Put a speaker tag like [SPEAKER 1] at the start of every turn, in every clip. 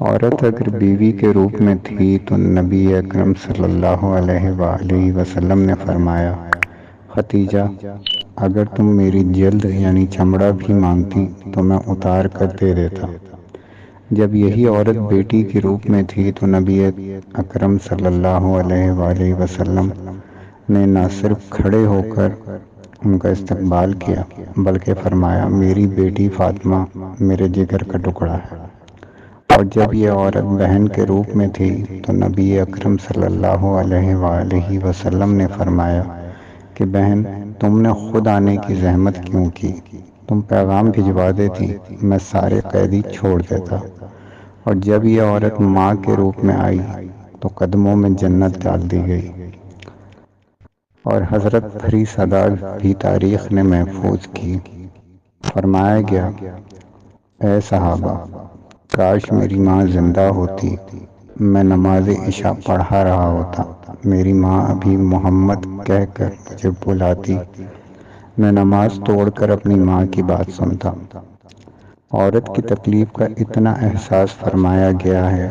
[SPEAKER 1] عورت اگر بیوی کے روپ میں تھی تو نبی اکرم صلی اللہ علیہ وآلہ وسلم نے فرمایا، ختیجہ، اگر تم میری جلد یعنی چمڑا بھی مانگتی تو میں اتار کر دے دیتا۔ جب یہی عورت بیٹی کے روپ میں تھی تو نبی اکرم صلی اللہ علیہ وآلہ وسلم نے نہ صرف کھڑے ہو کر ان کا استقبال کیا بلکہ فرمایا، میری بیٹی فاطمہ میرے جگر کا ٹکڑا ہے۔ اور جب یہ عورت بہن کے روپ میں تھی تو نبی اکرم صلی اللہ علیہ وآلہ وسلم نے فرمایا کہ بہن، تم نے خود آنے کی زحمت کیوں کی؟ تم پیغام بھجوا دیتی، میں سارے قیدی چھوڑ دیتا۔ اور جب یہ عورت ماں کے روپ میں آئی تو قدموں میں جنت ڈال دی گئی۔ اور حضرت بھری صدا بھی تاریخ نے محفوظ کی۔ فرمایا گیا، اے صحابہ، کاش میری ماں زندہ ہوتی، میں نماز عشاء پڑھا رہا ہوتا، میری ماں ابھی محمد کہہ کر مجھے بلاتی، میں نماز توڑ کر اپنی ماں کی بات سنتا۔ عورت کی تکلیف کا اتنا احساس فرمایا گیا ہے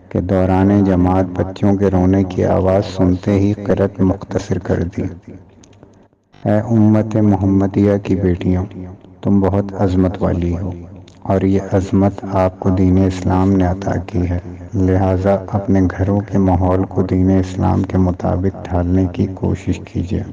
[SPEAKER 1] کہ دوران جماعت بچوں کے رونے کی آواز سنتے ہی قرأت مختصر کر دی۔ اے امت محمدیہ کی بیٹیوں، تم بہت عظمت والی ہو، اور یہ عظمت آپ کو دین اسلام نے عطا کی ہے، لہٰذا اپنے گھروں کے ماحول کو دین اسلام کے مطابق ڈھالنے کی کوشش کیجیے۔